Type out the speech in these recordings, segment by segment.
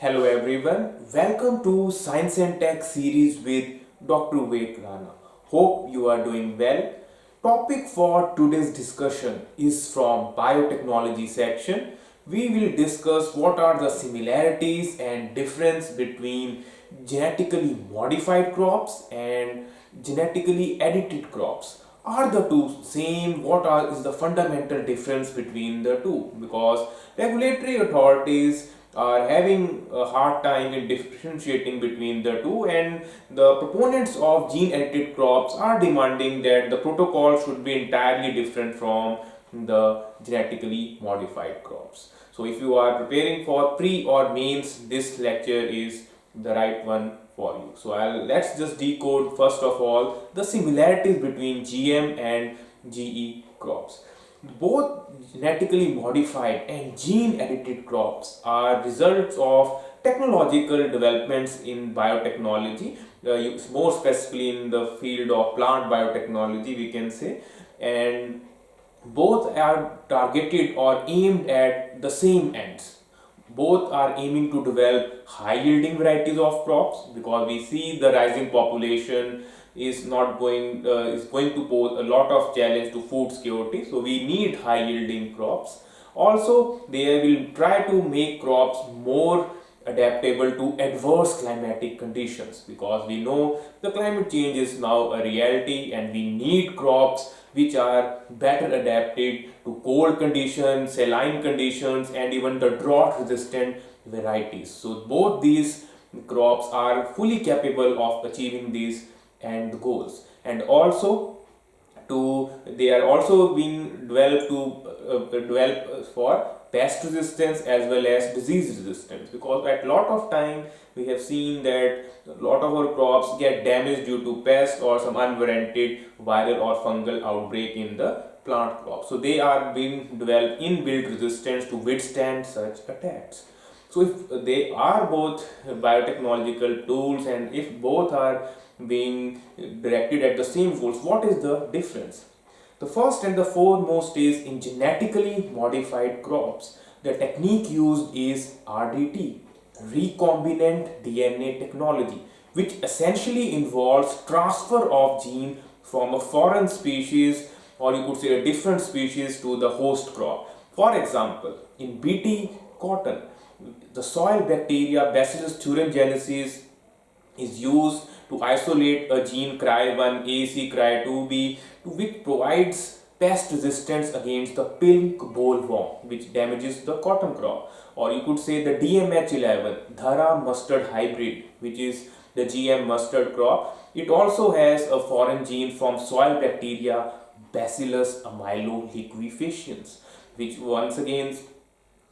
Hello everyone, welcome to Science and Tech series with Dr. Vivek Rana. Hope you are doing well. Topic for today's discussion is from biotechnology section. We will discuss what are the similarities and difference between genetically modified crops and genetically edited crops. Are the two same? Is the fundamental difference between the two? Because regulatory authorities are having a hard time in differentiating between the two, and the proponents of gene edited crops are demanding that the protocol should be entirely different from the genetically modified crops. So if you are preparing for pre or mains, this lecture is the right one for you. So let's just decode first of all the similarities between GM and GE crops. Both genetically modified and gene edited crops are results of technological developments in biotechnology, more specifically in the field of plant biotechnology, we can say, and both are targeted or aimed at the same ends. Both are aiming to develop high yielding varieties of crops, because we see the rising population is not going is going to pose a lot of challenge to food security, so we need high yielding crops. Also, they will try to make crops more adaptable to adverse climatic conditions, because we know the climate change is now a reality and we need crops which are better adapted to cold conditions, saline conditions, and even the drought resistant varieties. So both these crops are fully capable of achieving these end goals. And also, they are also being developed to develop for pest resistance as well as disease resistance, because at lot of time we have seen that a lot of our crops get damaged due to pest or some unwarranted viral or fungal outbreak in the plant crop. So they are being developed inbuilt resistance to withstand such attacks. So if they are both biotechnological tools and if both are being directed at the same goals, what is the difference? The first and the foremost is in genetically modified crops. The technique used is RDT, recombinant DNA technology, which essentially involves transfer of gene from a foreign species, or you could say a different species, to the host crop. For example, in BT cotton, the soil bacteria Bacillus thuringiensis is used to isolate a gene cry1 AC cry2b, which provides pest resistance against the pink bollworm, which damages the cotton crop. Or you could say the DMH11 Dhara mustard hybrid, which is the GM mustard crop. It also has a foreign gene from soil bacteria Bacillus amyloliquefaciens, which once again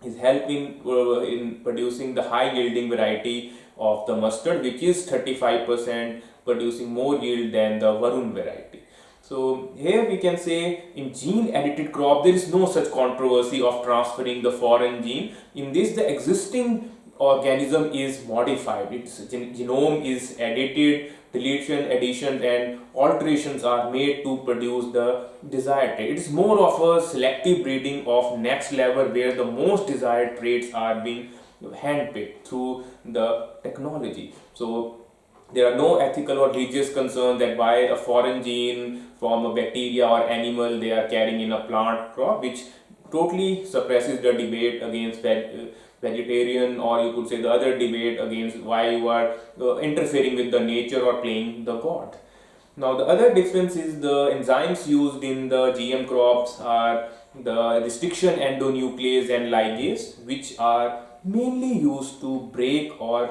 is helping in producing the high yielding variety of the mustard, which is 35% producing more yield than the Varun variety. So here we can say in gene edited crop there is no such controversy of transferring the foreign gene. In this, the existing organism is modified, its genome is edited, deletion, additions and alterations are made to produce the desired trait. It is more of a selective breeding of next level, where the most desired traits are being handpicked through the technology. So there are no ethical or religious concerns that why a foreign gene from a bacteria or animal they are carrying in a plant crop, which totally suppresses the debate against vegetarian, or you could say the other debate against why you are interfering with the nature or playing the god. Now the other difference is the enzymes used in the GM crops are the restriction endonuclease and ligase, which are mainly used to break, or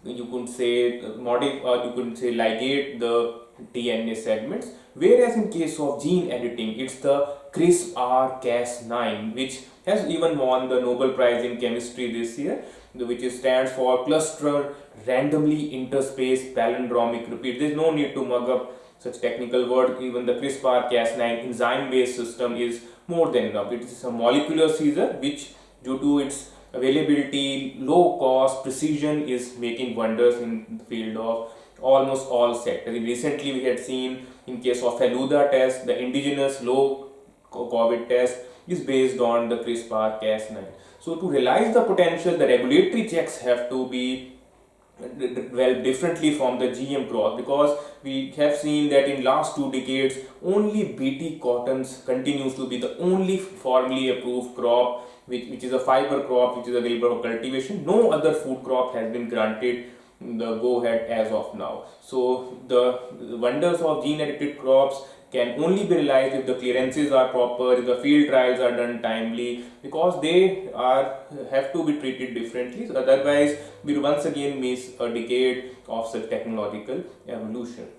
you could say modify, or you could say ligate the DNA segments. Whereas in case of gene editing, it's the CRISPR-Cas9, which has even won the Nobel Prize in Chemistry this year, which stands for Cluster Randomly Interspaced Palindromic Repeat. There is no need to mug up such technical word. Even the CRISPR-Cas9 enzyme-based system is more than enough. It is a molecular Caesar which, due to its availability, low cost, precision, is making wonders in the field of almost all sectors. Recently, we had seen in case of Feluda test, the indigenous low COVID test, is based on the CRISPR-Cas9. So to realize the potential, the regulatory checks have to be developed differently from the GM crop, because we have seen that in last 2 decades only BT cottons continues to be the only formally approved crop which is a fiber crop which is available for cultivation. No other food crop has been granted the go ahead as of now. So the wonders of gene edited crops can only be realized if the clearances are proper, if the field trials are done timely, because they are have to be treated differently. So otherwise, we once again miss a decade of such technological evolution.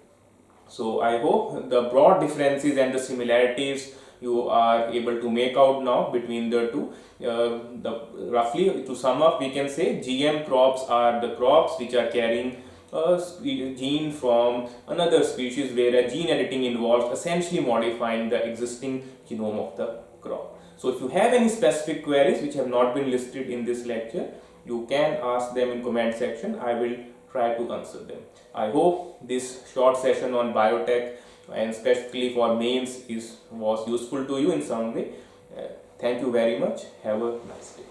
So I hope the broad differences and the similarities you are able to make out now between the two. Roughly to sum up, we can say GM crops are the crops which are carrying a gene from another species, where gene editing involves essentially modifying the existing genome of the crop. So if you have any specific queries which have not been listed in this lecture, you can ask them in comment section. I will try to answer them. I hope this short session on biotech and specifically for mains was useful to you in some way. Thank you very much. Have a nice day.